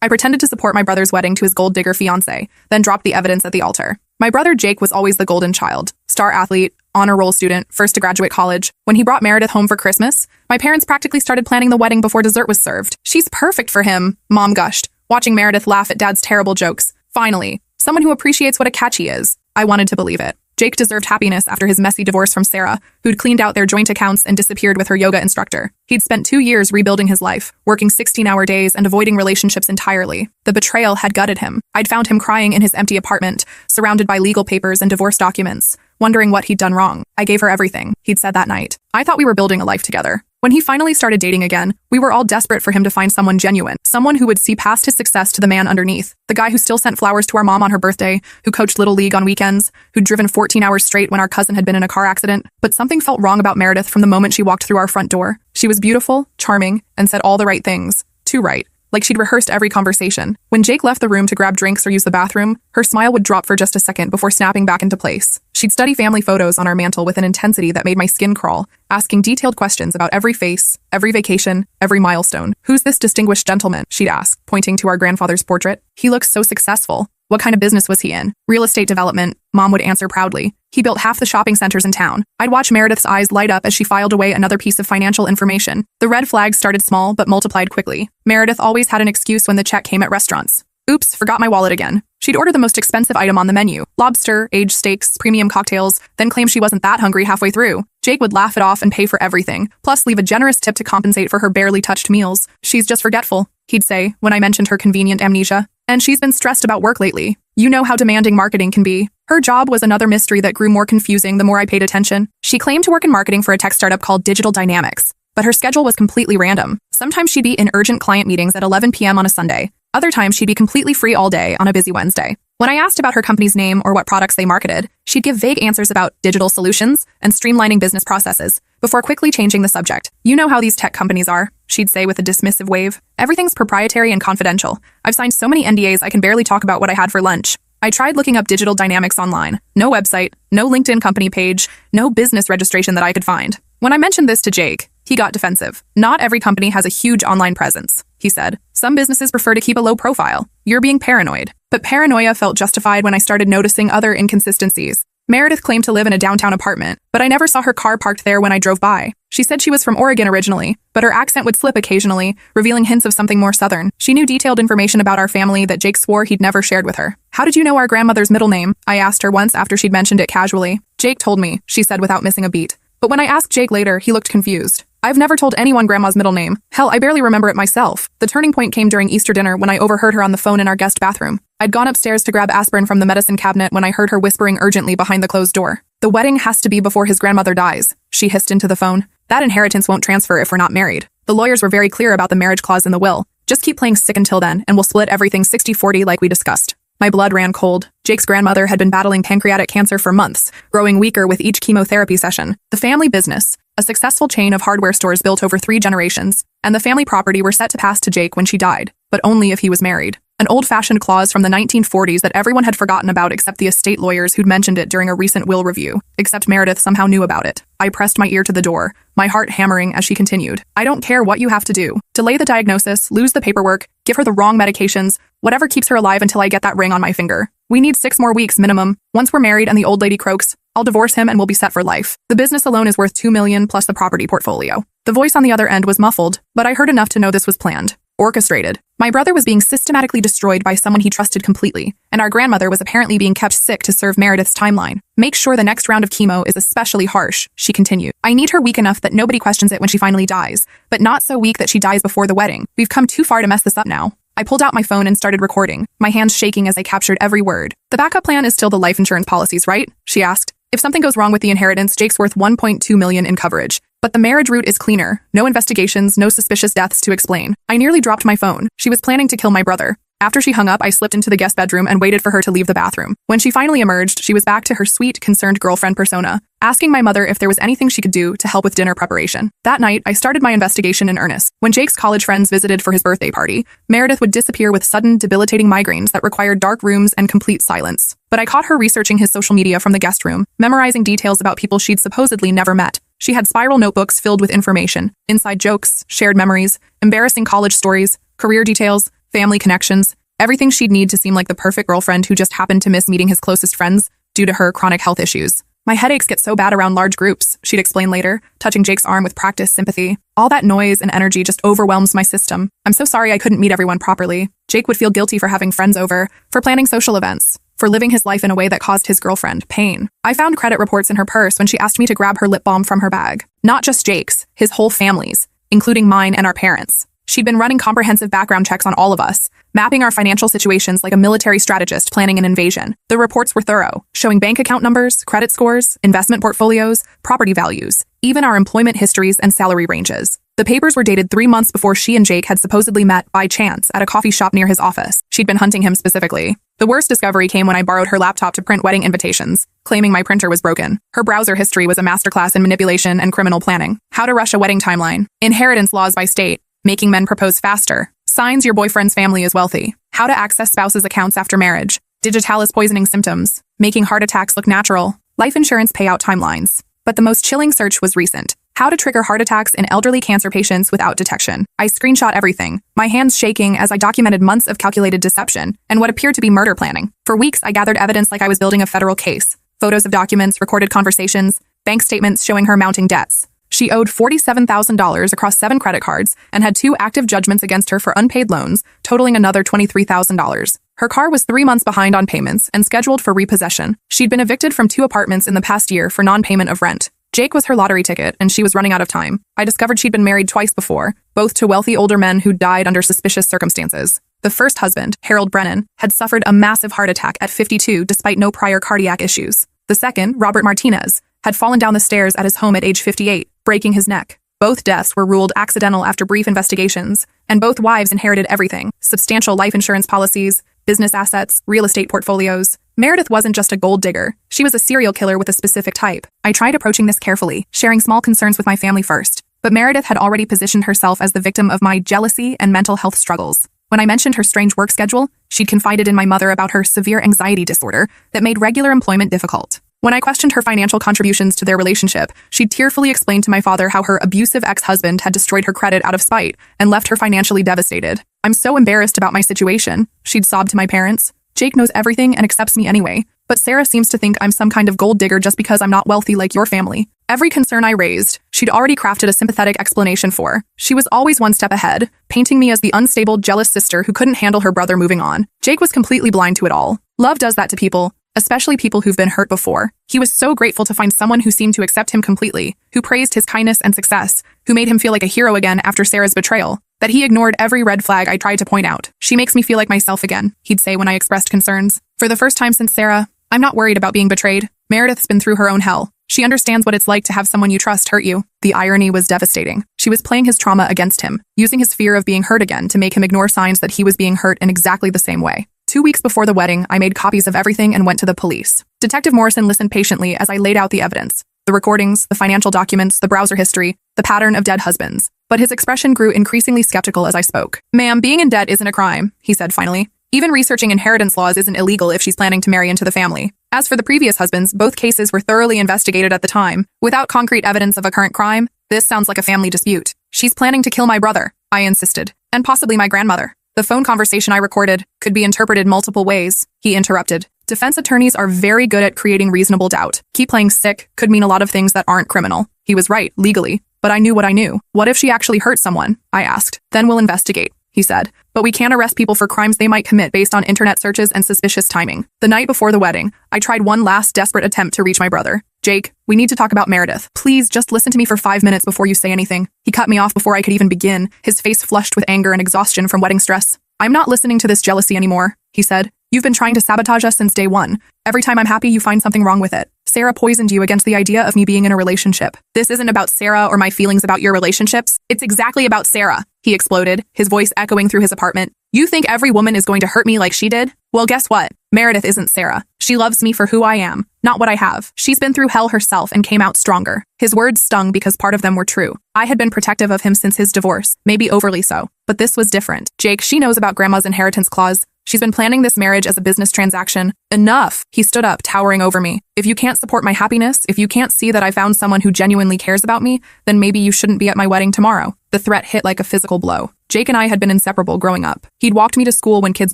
I pretended to support my brother's wedding to his gold digger fiancée, then dropped the evidence at the altar. My brother Jake was always the golden child. Star athlete, honor roll student, first to graduate college. When he brought Meredith home for Christmas, my parents practically started planning the wedding before dessert was served. She's perfect for him, Mom gushed, watching Meredith laugh at Dad's terrible jokes. Finally, someone who appreciates what a catch he is. I wanted to believe it. Jake deserved happiness after his messy divorce from Sarah, who'd cleaned out their joint accounts and disappeared with her yoga instructor. He'd spent 2 years rebuilding his life, working 16-hour days and avoiding relationships entirely. The betrayal had gutted him. I'd found him crying in his empty apartment, surrounded by legal papers and divorce documents, wondering what he'd done wrong. I gave her everything, he'd said that night. I thought we were building a life together. When he finally started dating again, we were all desperate for him to find someone genuine, someone who would see past his success to the man underneath, the guy who still sent flowers to our mom on her birthday, who coached Little League on weekends, who'd driven 14 hours straight when our cousin had been in a car accident. But something felt wrong about Meredith from the moment she walked through our front door. She was beautiful, charming, and said all the right things. Too right. Like she'd rehearsed every conversation. When Jake left the room to grab drinks or use the bathroom, her smile would drop for just a second before snapping back into place. She'd study family photos on our mantle with an intensity that made my skin crawl, asking detailed questions about every face, every vacation, every milestone. "Who's this distinguished gentleman?" she'd ask, pointing to our grandfather's portrait. "He looks so successful. What kind of business was he in?" "Real estate development," Mom would answer proudly. "He built half the shopping centers in town." I'd watch Meredith's eyes light up as she filed away another piece of financial information. The red flags started small but multiplied quickly. Meredith always had an excuse when the check came at restaurants. "Oops, forgot my wallet again." She'd order the most expensive item on the menu, lobster, aged steaks, premium cocktails, then claim she wasn't that hungry halfway through. Jake would laugh it off and pay for everything, plus leave a generous tip to compensate for her barely touched meals. "She's just forgetful," he'd say when I mentioned her convenient amnesia. "And she's been stressed about work lately. You know how demanding marketing can be." Her job was another mystery that grew more confusing the more I paid attention. She claimed to work in marketing for a tech startup called Digital Dynamics, but her schedule was completely random. Sometimes she'd be in urgent client meetings at 11 p.m. on a Sunday. Other times she'd be completely free all day on a busy Wednesday. When I asked about her company's name or what products they marketed, she'd give vague answers about digital solutions and streamlining business processes, before quickly changing the subject. "You know how these tech companies are," she'd say with a dismissive wave. "Everything's proprietary and confidential. I've signed so many NDAs I can barely talk about what I had for lunch." I tried looking up Digital Dynamics online. No website, no LinkedIn company page, no business registration that I could find. When I mentioned this to Jake, he got defensive. "Not every company has a huge online presence," he said. "Some businesses prefer to keep a low profile. You're being paranoid." But paranoia felt justified when I started noticing other inconsistencies. Meredith claimed to live in a downtown apartment, but I never saw her car parked there when I drove by. She said she was from Oregon originally, but her accent would slip occasionally, revealing hints of something more southern. She knew detailed information about our family that Jake swore he'd never shared with her. "How did you know our grandmother's middle name?" I asked her once after she'd mentioned it casually. "Jake told me," she said without missing a beat. But when I asked Jake later, he looked confused. "I've never told anyone Grandma's middle name. Hell, I barely remember it myself." The turning point came during Easter dinner when I overheard her on the phone in our guest bathroom. I'd gone upstairs to grab aspirin from the medicine cabinet when I heard her whispering urgently behind the closed door. "The wedding has to be before his grandmother dies," she hissed into the phone. "That inheritance won't transfer if we're not married. The lawyers were very clear about the marriage clause in the will. Just keep playing sick until then, and we'll split everything 60-40 like we discussed." My blood ran cold. Jake's grandmother had been battling pancreatic cancer for months, growing weaker with each chemotherapy session. The family business, a successful chain of hardware stores built over 3 generations, and the family property were set to pass to Jake when she died, but only if he was married. An old-fashioned clause from the 1940s that everyone had forgotten about except the estate lawyers who'd mentioned it during a recent will review. Except Meredith somehow knew about it. I pressed my ear to the door, my heart hammering as she continued. "I don't care what you have to do. Delay the diagnosis, lose the paperwork, give her the wrong medications, whatever keeps her alive until I get that ring on my finger. We need 6 more weeks minimum. Once we're married and the old lady croaks, I'll divorce him and we'll be set for life. The business alone is worth $2 million plus the property portfolio." The voice on the other end was muffled, but I heard enough to know this was planned. Orchestrated. My brother was being systematically destroyed by someone he trusted completely, and our grandmother was apparently being kept sick to serve Meredith's timeline. "Make sure the next round of chemo is especially harsh," she continued. "I need her weak enough that nobody questions it when she finally dies, but not so weak that she dies before the wedding. We've come too far to mess this up now." I pulled out my phone and started recording, my hands shaking as I captured every word. "The backup plan is still the life insurance policies, right?" she asked. "If something goes wrong with the inheritance, Jake's worth $1.2 million in coverage. But the marriage route is cleaner. No investigations, no suspicious deaths to explain." I nearly dropped my phone. She was planning to kill my brother. After she hung up, I slipped into the guest bedroom and waited for her to leave the bathroom. When she finally emerged, she was back to her sweet, concerned girlfriend persona, asking my mother if there was anything she could do to help with dinner preparation. That night, I started my investigation in earnest. When Jake's college friends visited for his birthday party, Meredith would disappear with sudden, debilitating migraines that required dark rooms and complete silence. But I caught her researching his social media from the guest room, memorizing details about people she'd supposedly never met. She had spiral notebooks filled with information, inside jokes, shared memories, embarrassing college stories, career details, family connections, everything she'd need to seem like the perfect girlfriend who just happened to miss meeting his closest friends due to her chronic health issues. My headaches get so bad around large groups, she'd explain later, touching Jake's arm with practiced sympathy. All that noise and energy just overwhelms my system. I'm so sorry I couldn't meet everyone properly. Jake would feel guilty for having friends over, for planning social events, for living his life in a way that caused his girlfriend pain. I found credit reports in her purse when she asked me to grab her lip balm from her bag. Not just Jake's, his whole family's, including mine and our parents. She'd been running comprehensive background checks on all of us, mapping our financial situations like a military strategist planning an invasion. The reports were thorough, showing bank account numbers, credit scores, investment portfolios, property values, even our employment histories and salary ranges. The papers were dated 3 months before she and Jake had supposedly met by chance at a coffee shop near his office. She'd been hunting him specifically. The worst discovery came when I borrowed her laptop to print wedding invitations, claiming my printer was broken. Her browser history was a masterclass in manipulation and criminal planning. How to rush a wedding timeline. Inheritance laws by state. Making men propose faster. Signs your boyfriend's family is wealthy. How to access spouse's accounts after marriage. Digitalis poisoning symptoms. Making heart attacks look natural. Life insurance payout timelines. But the most chilling search was recent. How to trigger heart attacks in elderly cancer patients without detection. I screenshot everything, my hands shaking as I documented months of calculated deception and what appeared to be murder planning. For weeks, I gathered evidence like I was building a federal case. Photos of documents, recorded conversations, bank statements showing her mounting debts. She owed $47,000 across 7 credit cards and had 2 active judgments against her for unpaid loans, totaling another $23,000. Her car was 3 months behind on payments and scheduled for repossession. She'd been evicted from 2 apartments in the past year for non-payment of rent. Jake was her lottery ticket, and she was running out of time. I discovered she'd been married twice before, both to wealthy older men who died under suspicious circumstances. The first husband, Harold Brennan, had suffered a massive heart attack at 52 despite no prior cardiac issues. The second, Robert Martinez, had fallen down the stairs at his home at age 58, breaking his neck. Both deaths were ruled accidental after brief investigations, and both wives inherited everything: substantial life insurance policies, business assets, real estate portfolios. Meredith wasn't just a gold digger. She was a serial killer with a specific type. I tried approaching this carefully, sharing small concerns with my family first. But Meredith had already positioned herself as the victim of my jealousy and mental health struggles. When I mentioned her strange work schedule, she'd confided in my mother about her severe anxiety disorder that made regular employment difficult. When I questioned her financial contributions to their relationship, she'd tearfully explained to my father how her abusive ex-husband had destroyed her credit out of spite and left her financially devastated. I'm so embarrassed about my situation, she'd sobbed to my parents. Jake knows everything and accepts me anyway, but Sarah seems to think I'm some kind of gold digger just because I'm not wealthy like your family. Every concern I raised, she'd already crafted a sympathetic explanation for. She was always one step ahead, painting me as the unstable, jealous sister who couldn't handle her brother moving on. Jake was completely blind to it all. Love does that to people, especially people who've been hurt before. He was so grateful to find someone who seemed to accept him completely, who praised his kindness and success, who made him feel like a hero again after Sarah's betrayal, that he ignored every red flag I tried to point out. She makes me feel like myself again, he'd say when I expressed concerns. For the first time since Sarah, I'm not worried about being betrayed. Meredith's been through her own hell. She understands what it's like to have someone you trust hurt you. The irony was devastating. She was playing his trauma against him, using his fear of being hurt again to make him ignore signs that he was being hurt in exactly the same way. 2 weeks before the wedding, I made copies of everything and went to the police. Detective Morrison listened patiently as I laid out the evidence. The recordings, the financial documents, the browser history, the pattern of dead husbands. But his expression grew increasingly skeptical as I spoke. "Ma'am, being in debt isn't a crime," he said finally. "Even researching inheritance laws isn't illegal if she's planning to marry into the family." As for the previous husbands, both cases were thoroughly investigated at the time. Without concrete evidence of a current crime, this sounds like a family dispute. "She's planning to kill my brother," I insisted, "and possibly my grandmother." The phone conversation I recorded could be interpreted multiple ways, he interrupted. Defense attorneys are very good at creating reasonable doubt. Keep playing sick could mean a lot of things that aren't criminal. He was right, legally, but I knew what I knew. "What if she actually hurt someone?" I asked. "Then we'll investigate," he said. "But we can't arrest people for crimes they might commit based on internet searches and suspicious timing." The night before the wedding, I tried one last desperate attempt to reach my brother. "Jake, we need to talk about Meredith. Please just listen to me for 5 minutes before you say anything." He cut me off before I could even begin, his face flushed with anger and exhaustion from wedding stress. "I'm not listening to this jealousy anymore," he said. "You've been trying to sabotage us since day one. Every time I'm happy, you find something wrong with it. Sarah poisoned you against the idea of me being in a relationship. This isn't about Sarah or my feelings about your relationships. It's exactly about Sarah," he exploded, his voice echoing through his apartment. "You think every woman is going to hurt me like she did? Well, guess what? Meredith isn't Sarah. She loves me for who I am, not what I have. She's been through hell herself and came out stronger." His words stung because part of them were true. I had been protective of him since his divorce, maybe overly so. But this was different. "Jake, she knows about Grandma's inheritance clause. She's been planning this marriage as a business transaction." "Enough!" He stood up, towering over me. "If you can't support my happiness, if you can't see that I found someone who genuinely cares about me, then maybe you shouldn't be at my wedding tomorrow." The threat hit like a physical blow. Jake and I had been inseparable growing up. He'd walked me to school when kids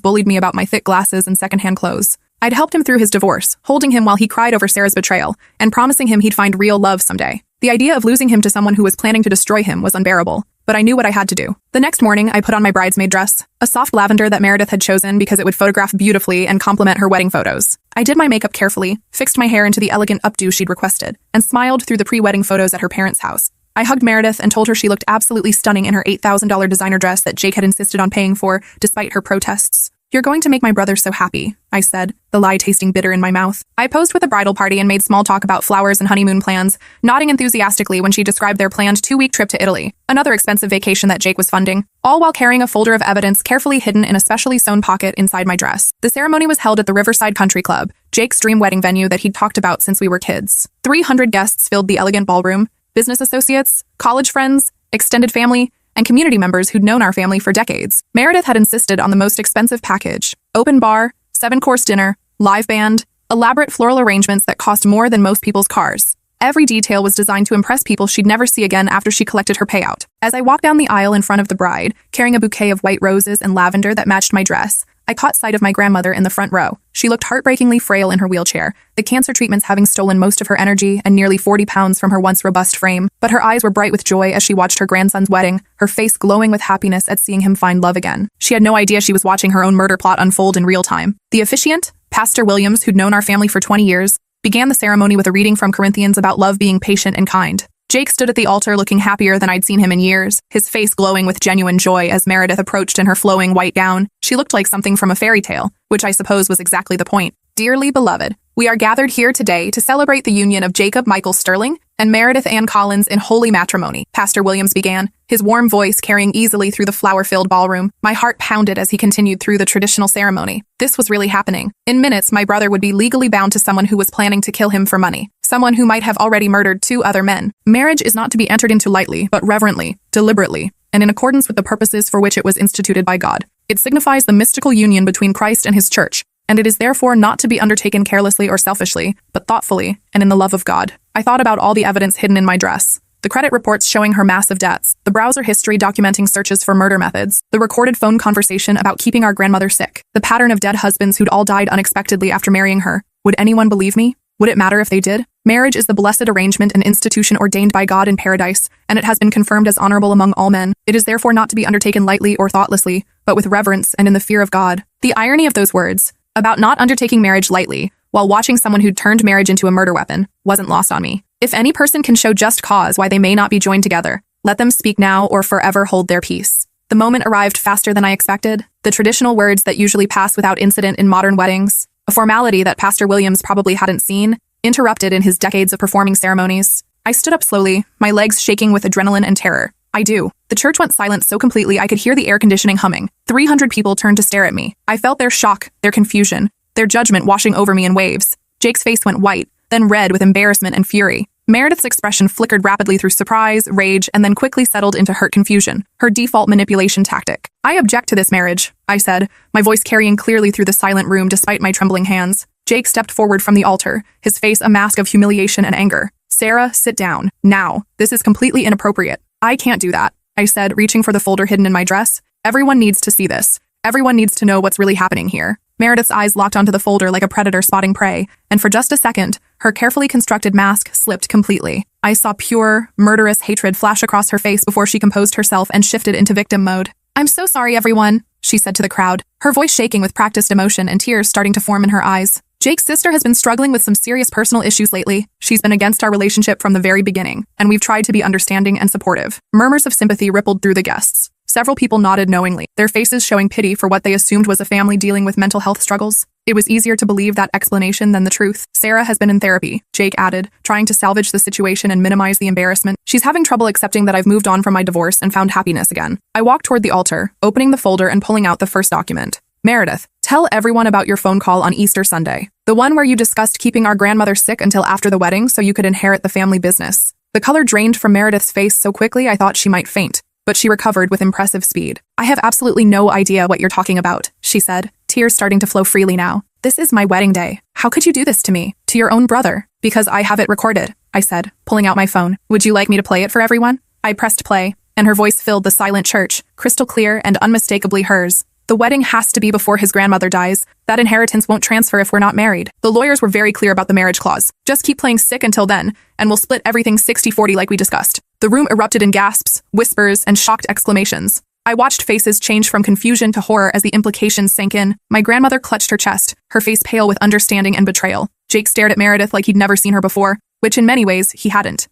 bullied me about my thick glasses and secondhand clothes. I'd helped him through his divorce, holding him while he cried over Sarah's betrayal, and promising him he'd find real love someday. The idea of losing him to someone who was planning to destroy him was unbearable, but I knew what I had to do. The next morning, I put on my bridesmaid dress, a soft lavender that Meredith had chosen because it would photograph beautifully and complement her wedding photos. I did my makeup carefully, fixed my hair into the elegant updo she'd requested, and smiled through the pre-wedding photos at her parents' house. I hugged Meredith and told her she looked absolutely stunning in her $8,000 designer dress that Jake had insisted on paying for, despite her protests. "You're going to make my brother so happy," I said, the lie tasting bitter in my mouth. I posed with a bridal party and made small talk about flowers and honeymoon plans, nodding enthusiastically when she described their planned 2-week trip to Italy, another expensive vacation that Jake was funding, all while carrying a folder of evidence carefully hidden in a specially sewn pocket inside my dress. The ceremony was held at the Riverside Country Club, Jake's dream wedding venue that he'd talked about since we were kids. 300 guests filled the elegant ballroom, business associates, college friends, extended family, and community members who'd known our family for decades. Meredith had insisted on the most expensive package: open bar, 7-course dinner, live band, elaborate floral arrangements that cost more than most people's cars. Every detail was designed to impress people she'd never see again after she collected her payout. As I walked down the aisle in front of the bride, carrying a bouquet of white roses and lavender that matched my dress, I caught sight of my grandmother in the front row. She looked heartbreakingly frail in her wheelchair, the cancer treatments having stolen most of her energy and nearly 40 pounds from her once robust frame. But her eyes were bright with joy as she watched her grandson's wedding, her face glowing with happiness at seeing him find love again. She had no idea she was watching her own murder plot unfold in real time. The officiant, Pastor Williams, who'd known our family for 20 years, began the ceremony with a reading from Corinthians about love being patient and kind. Jake stood at the altar looking happier than I'd seen him in years, his face glowing with genuine joy as Meredith approached in her flowing white gown. She looked like something from a fairy tale, which I suppose was exactly the point. "Dearly beloved, we are gathered here today to celebrate the union of Jacob Michael Sterling and Meredith Ann Collins in holy matrimony," Pastor Williams began, his warm voice carrying easily through the flower-filled ballroom. My heart pounded as he continued through the traditional ceremony. This was really happening. In minutes, my brother would be legally bound to someone who was planning to kill him for money, someone who might have already murdered 2 other men. Marriage is not to be entered into lightly, but reverently, deliberately, and in accordance with the purposes for which it was instituted by God. It signifies the mystical union between Christ and his church, and it is therefore not to be undertaken carelessly or selfishly, but thoughtfully and in the love of God. I thought about all the evidence hidden in my dress. The credit reports showing her massive debts, the browser history documenting searches for murder methods, the recorded phone conversation about keeping our grandmother sick, the pattern of dead husbands who'd all died unexpectedly after marrying her. Would anyone believe me? Would it matter if they did? Marriage is the blessed arrangement and institution ordained by God in paradise, and it has been confirmed as honorable among all men. It is therefore not to be undertaken lightly or thoughtlessly, but with reverence and in the fear of God. The irony of those words, about not undertaking marriage lightly, while watching someone who'd turned marriage into a murder weapon, wasn't lost on me. If any person can show just cause why they may not be joined together, let them speak now or forever hold their peace. The moment arrived faster than I expected, the traditional words that usually pass without incident in modern weddings, a formality that Pastor Williams probably hadn't seen, interrupted in his decades of performing ceremonies. I stood up slowly, my legs shaking with adrenaline and terror. I do. The church went silent so completely I could hear the air conditioning humming. 300 people turned to stare at me. I felt their shock, their confusion, their judgment washing over me in waves. Jake's face went white, then red with embarrassment and fury. Meredith's expression flickered rapidly through surprise, rage, and then quickly settled into hurt confusion, her default manipulation tactic. "I object to this marriage," I said, my voice carrying clearly through the silent room despite my trembling hands. Jake stepped forward from the altar, his face a mask of humiliation and anger. "Sarah, sit down. Now. This is completely inappropriate." "I can't do that," I said, reaching for the folder hidden in my dress. "Everyone needs to see this. Everyone needs to know what's really happening here." Meredith's eyes locked onto the folder like a predator spotting prey, and for just a second, her carefully constructed mask slipped completely. I saw pure, murderous hatred flash across her face before she composed herself and shifted into victim mode. "I'm so sorry, everyone," she said to the crowd, her voice shaking with practiced emotion and tears starting to form in her eyes. "Jake's sister has been struggling with some serious personal issues lately. She's been against our relationship from the very beginning, and we've tried to be understanding and supportive." Murmurs of sympathy rippled through the guests. Several people nodded knowingly, their faces showing pity for what they assumed was a family dealing with mental health struggles. It was easier to believe that explanation than the truth. "Sarah has been in therapy," Jake added, trying to salvage the situation and minimize the embarrassment. "She's having trouble accepting that I've moved on from my divorce and found happiness again." I walked toward the altar, opening the folder and pulling out the first document. "Meredith, tell everyone about your phone call on Easter Sunday. The one where you discussed keeping our grandmother sick until after the wedding so you could inherit the family business." The color drained from Meredith's face so quickly I thought she might faint, but she recovered with impressive speed. "I have absolutely no idea what you're talking about," she said, tears starting to flow freely now. "This is my wedding day. How could you do this to me? To your own brother?" "Because I have it recorded," I said, pulling out my phone. "Would you like me to play it for everyone?" I pressed play, and her voice filled the silent church, crystal clear and unmistakably hers. The wedding has to be before his grandmother dies. That inheritance won't transfer if we're not married. The lawyers were very clear about the marriage clause. Just keep playing sick until then, and we'll split everything 60-40 like we discussed. The room erupted in gasps, whispers, and shocked exclamations. I watched faces change from confusion to horror as the implications sank in. My grandmother clutched her chest, her face pale with understanding and betrayal. Jake stared at Meredith like he'd never seen her before, which in many ways he hadn't.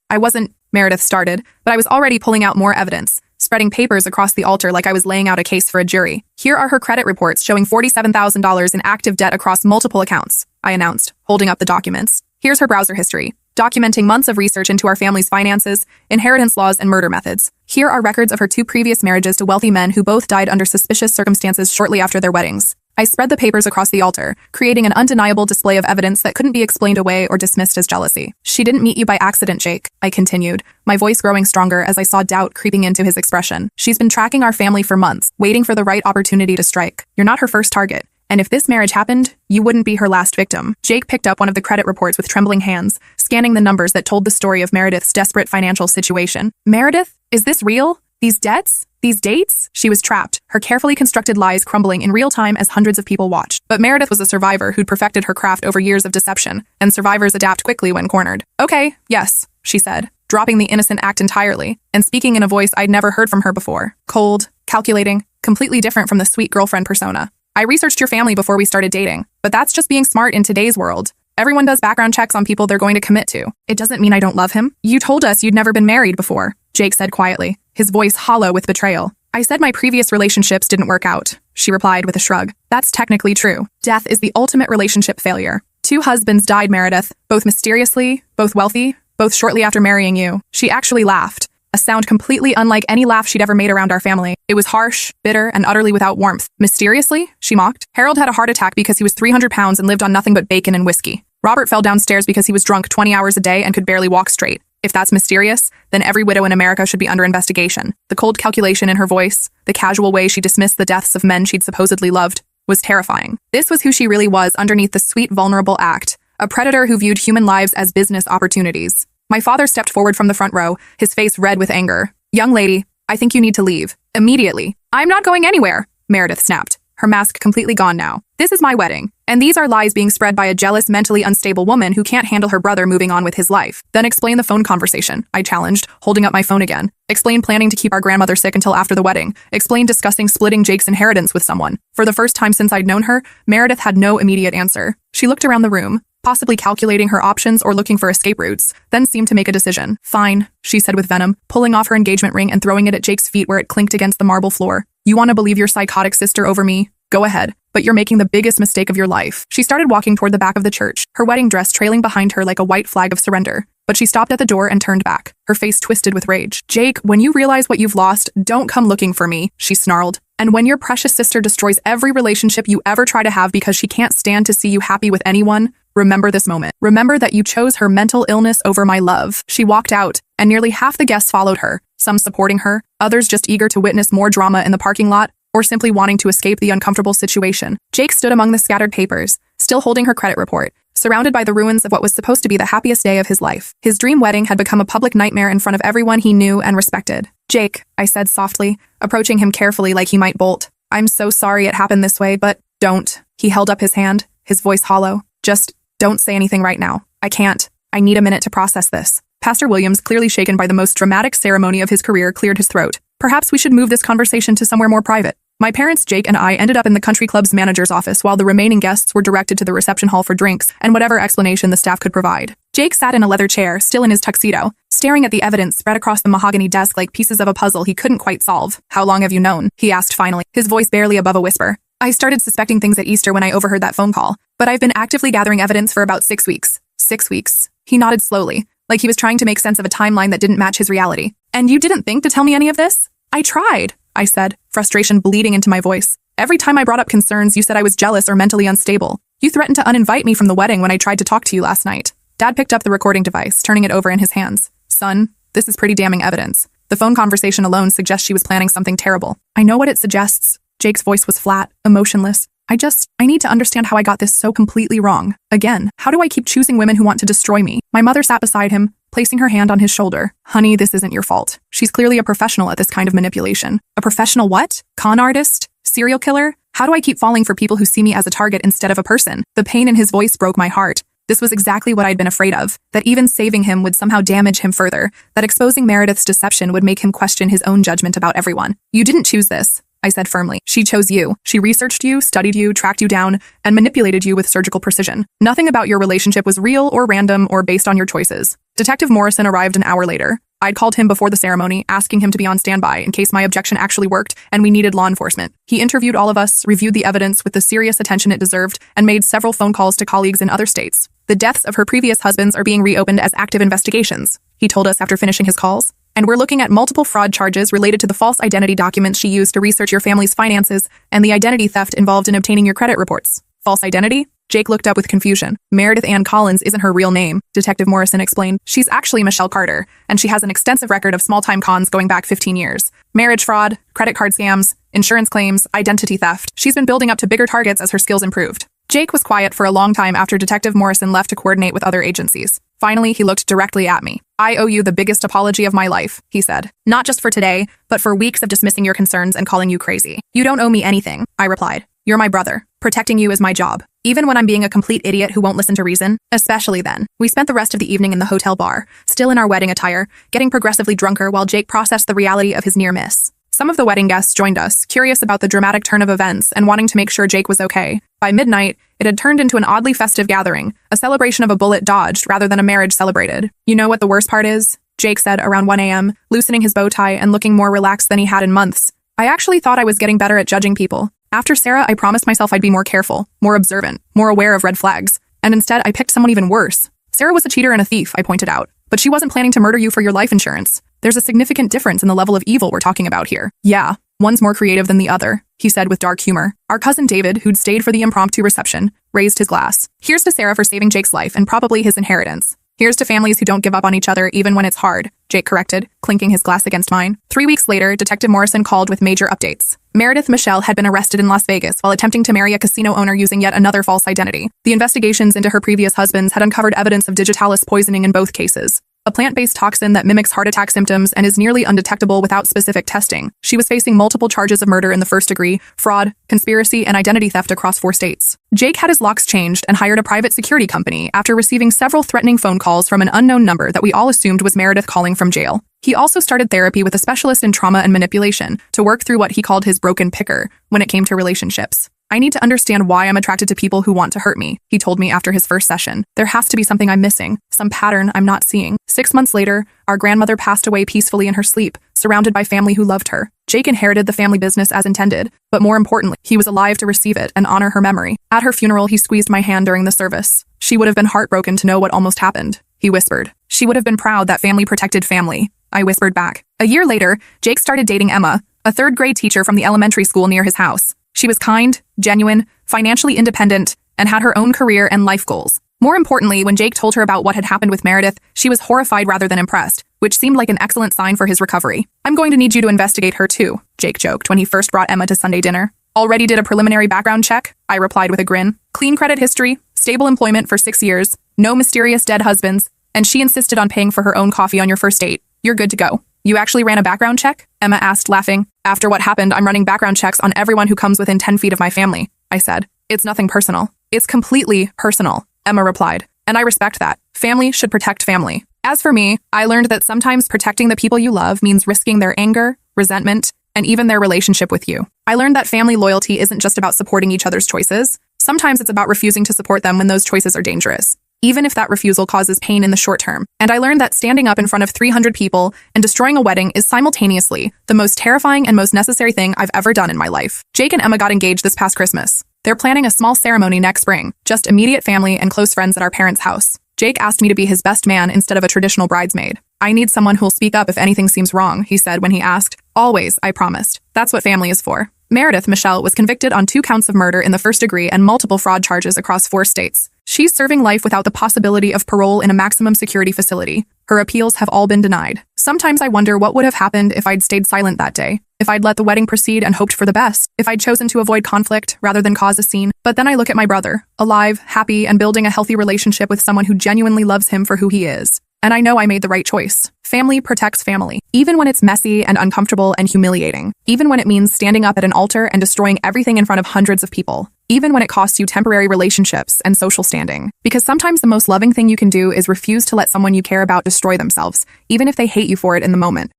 I wasn't, Meredith started, but I was already pulling out more evidence, spreading papers across the altar like I was laying out a case for a jury. Here are her credit reports showing $47,000 in active debt across multiple accounts, I announced, holding up the documents. Here's her browser history, documenting months of research into our family's finances, inheritance laws, and murder methods. Here are records of her 2 previous marriages to wealthy men who both died under suspicious circumstances shortly after their weddings. I spread the papers across the altar, creating an undeniable display of evidence that couldn't be explained away or dismissed as jealousy. She didn't meet you by accident, Jake, I continued, my voice growing stronger as I saw doubt creeping into his expression. She's been tracking our family for months, waiting for the right opportunity to strike. You're not her first target. And if this marriage happened, you wouldn't be her last victim. Jake picked up one of the credit reports with trembling hands, scanning the numbers that told the story of Meredith's desperate financial situation. Meredith? Is this real? These debts? These dates? She was trapped, her carefully constructed lies crumbling in real time as hundreds of people watched. But Meredith was a survivor who'd perfected her craft over years of deception, and survivors adapt quickly when cornered. Okay, yes, she said, dropping the innocent act entirely, and speaking in a voice I'd never heard from her before. Cold, calculating, completely different from the sweet girlfriend persona. I researched your family before we started dating, but that's just being smart in today's world. Everyone does background checks on people they're going to commit to. It doesn't mean I don't love him. You told us you'd never been married before, Jake said quietly, his voice hollow with betrayal. I said my previous relationships didn't work out, she replied with a shrug. That's technically true. Death is the ultimate relationship failure. 2 husbands died, Meredith, both mysteriously, both wealthy, both shortly after marrying you. She actually laughed, a sound completely unlike any laugh she'd ever made around our family. It was harsh, bitter, and utterly without warmth. Mysteriously? She mocked. Harold had a heart attack because he was 300 pounds and lived on nothing but bacon and whiskey. Robert fell downstairs because he was drunk 20 hours a day and could barely walk straight. If that's mysterious, then every widow in America should be under investigation. The cold calculation in her voice, the casual way she dismissed the deaths of men she'd supposedly loved, was terrifying. This was who she really was underneath the sweet, vulnerable act, a predator who viewed human lives as business opportunities. My father stepped forward from the front row, his face red with anger. Young lady, I think you need to leave. Immediately. I'm not going anywhere, Meredith snapped, her mask completely gone now. This is my wedding, and these are lies being spread by a jealous, mentally unstable woman who can't handle her brother moving on with his life. Then explain the phone conversation, I challenged, holding up my phone again. Explain planning to keep our grandmother sick until after the wedding. Explain discussing splitting Jake's inheritance with someone. For the first time since I'd known her, Meredith had no immediate answer. She looked around the room, possibly calculating her options or looking for escape routes, then seemed to make a decision. Fine, she said with venom, pulling off her engagement ring and throwing it at Jake's feet where it clinked against the marble floor. You want to believe your psychotic sister over me? Go ahead, but you're making the biggest mistake of your life. She started walking toward the back of the church, her wedding dress trailing behind her like a white flag of surrender. But she stopped at the door and turned back, her face twisted with rage. Jake, when you realize what you've lost, don't come looking for me, she snarled. And when your precious sister destroys every relationship you ever try to have because she can't stand to see you happy with anyone, remember this moment. Remember that you chose her mental illness over my love. She walked out, and nearly half the guests followed her, some supporting her, others just eager to witness more drama in the parking lot, or simply wanting to escape the uncomfortable situation. Jake stood among the scattered papers, still holding her credit report, surrounded by the ruins of what was supposed to be the happiest day of his life. His dream wedding had become a public nightmare in front of everyone he knew and respected. Jake, I said softly, approaching him carefully like he might bolt. I'm so sorry it happened this way, but don't. He held up his hand, his voice hollow. Just don't say anything right now. I can't. I need a minute to process this. Pastor Williams, clearly shaken by the most dramatic ceremony of his career, cleared his throat. Perhaps we should move this conversation to somewhere more private. My parents, Jake, and I ended up in the country club's manager's office while the remaining guests were directed to the reception hall for drinks and whatever explanation the staff could provide. Jake sat in a leather chair, still in his tuxedo, staring at the evidence spread across the mahogany desk like pieces of a puzzle he couldn't quite solve. How long have you known? He asked finally, his voice barely above a whisper. I started suspecting things at Easter when I overheard that phone call, but I've been actively gathering evidence for about 6 weeks. 6 weeks. He nodded slowly, like he was trying to make sense of a timeline that didn't match his reality. And you didn't think to tell me any of this? I tried, I said, frustration bleeding into my voice. Every time I brought up concerns, you said I was jealous or mentally unstable. You threatened to uninvite me from the wedding when I tried to talk to you last night. Dad picked up the recording device, turning it over in his hands. Son, this is pretty damning evidence. The phone conversation alone suggests she was planning something terrible. I know what it suggests. Jake's voice was flat, emotionless. I need to understand how I got this so completely wrong. Again, how do I keep choosing women who want to destroy me? My mother sat beside him, placing her hand on his shoulder. Honey, this isn't your fault. She's clearly a professional at this kind of manipulation. A professional what? Con artist? Serial killer? How do I keep falling for people who see me as a target instead of a person? The pain in his voice broke my heart. This was exactly what I'd been afraid of, that even saving him would somehow damage him further, that exposing Meredith's deception would make him question his own judgment about everyone. You didn't choose this, I said firmly. She chose you. She researched you, studied you, tracked you down, and manipulated you with surgical precision. Nothing about your relationship was real or random or based on your choices. Detective Morrison arrived an hour later. I'd called him before the ceremony, asking him to be on standby in case my objection actually worked and we needed law enforcement. He interviewed all of us, reviewed the evidence with the serious attention it deserved, and made several phone calls to colleagues in other states. The deaths of her previous husbands are being reopened as active investigations, he told us after finishing his calls. And we're looking at multiple fraud charges related to the false identity documents she used to research your family's finances and the identity theft involved in obtaining your credit reports. False identity? Jake looked up with confusion. Meredith Ann Collins isn't her real name, Detective Morrison explained. She's actually Michelle Carter, and she has an extensive record of small-time cons going back 15 years. Marriage fraud, credit card scams, insurance claims, identity theft. She's been building up to bigger targets as her skills improved. Jake was quiet for a long time after Detective Morrison left to coordinate with other agencies. Finally, he looked directly at me. I owe you the biggest apology of my life, he said. Not just for today, but for weeks of dismissing your concerns and calling you crazy. You don't owe me anything, I replied. You're my brother. Protecting you is my job. Even when I'm being a complete idiot who won't listen to reason, especially then. We spent the rest of the evening in the hotel bar, still in our wedding attire, getting progressively drunker while Jake processed the reality of his near miss. Some of the wedding guests joined us, curious about the dramatic turn of events and wanting to make sure Jake was okay. By midnight, it had turned into an oddly festive gathering, a celebration of a bullet dodged rather than a marriage celebrated. You know what the worst part is? Jake said around 1 a.m., loosening his bow tie and looking more relaxed than he had in months. I actually thought I was getting better at judging people. After Sarah, I promised myself I'd be more careful, more observant, more aware of red flags. And instead, I picked someone even worse. Sarah was a cheater and a thief, I pointed out. But she wasn't planning to murder you for your life insurance. There's a significant difference in the level of evil we're talking about here. Yeah, one's more creative than the other, he said with dark humor. Our cousin David, who'd stayed for the impromptu reception, raised his glass. Here's to Sarah for saving Jake's life and probably his inheritance. Here's to families who don't give up on each other even when it's hard, Jake corrected, clinking his glass against mine. 3 weeks later, Detective Morrison called with major updates. Meredith Michelle had been arrested in Las Vegas while attempting to marry a casino owner using yet another false identity. The investigations into her previous husbands had uncovered evidence of digitalis poisoning in both cases, a plant-based toxin that mimics heart attack symptoms and is nearly undetectable without specific testing. She was facing multiple charges of murder in the first degree, fraud, conspiracy, and identity theft across 4 states. Jake had his locks changed and hired a private security company after receiving several threatening phone calls from an unknown number that we all assumed was Meredith calling from jail. He also started therapy with a specialist in trauma and manipulation to work through what he called his broken picker when it came to relationships. I need to understand why I'm attracted to people who want to hurt me, he told me after his first session. There has to be something I'm missing, some pattern I'm not seeing. 6 months later, our grandmother passed away peacefully in her sleep, surrounded by family who loved her. Jake inherited the family business as intended, but more importantly, he was alive to receive it and honor her memory. At her funeral, he squeezed my hand during the service. She would have been heartbroken to know what almost happened, he whispered. She would have been proud that family protected family, I whispered back. A year later, Jake started dating Emma, a 3rd-grade teacher from the elementary school near his house. She was kind, genuine, financially independent, and had her own career and life goals. More importantly, when Jake told her about what had happened with Meredith, she was horrified rather than impressed, which seemed like an excellent sign for his recovery. I'm going to need you to investigate her too, Jake joked when he first brought Emma to Sunday dinner. Already did a preliminary background check, I replied with a grin. Clean credit history, stable employment for 6 years, no mysterious dead husbands, and she insisted on paying for her own coffee on your first date. You're good to go. You actually ran a background check? Emma asked, laughing. After what happened, I'm running background checks on everyone who comes within 10 feet of my family, I said. It's nothing personal. It's completely personal, Emma replied. And I respect that. Family should protect family. As for me, I learned that sometimes protecting the people you love means risking their anger, resentment, and even their relationship with you. I learned that family loyalty isn't just about supporting each other's choices. Sometimes it's about refusing to support them when those choices are dangerous, even if that refusal causes pain in the short term. And I learned that standing up in front of 300 people and destroying a wedding is simultaneously the most terrifying and most necessary thing I've ever done in my life. Jake and Emma got engaged this past Christmas. They're planning a small ceremony next spring, just immediate family and close friends at our parents' house. Jake asked me to be his best man instead of a traditional bridesmaid. I need someone who'll speak up if anything seems wrong, he said when he asked. Always, I promised. That's what family is for. Meredith Michelle was convicted on 2 counts of murder in the first degree and multiple fraud charges across 4 states. She's serving life without the possibility of parole in a maximum security facility. Her appeals have all been denied. Sometimes I wonder what would have happened if I'd stayed silent that day, if I'd let the wedding proceed and hoped for the best, if I'd chosen to avoid conflict rather than cause a scene. But then I look at my brother, alive, happy, and building a healthy relationship with someone who genuinely loves him for who he is. And I know I made the right choice. Family protects family, even when it's messy and uncomfortable and humiliating, even when it means standing up at an altar and destroying everything in front of hundreds of people, even when it costs you temporary relationships and social standing. Because sometimes the most loving thing you can do is refuse to let someone you care about destroy themselves, even if they hate you for it in the moment.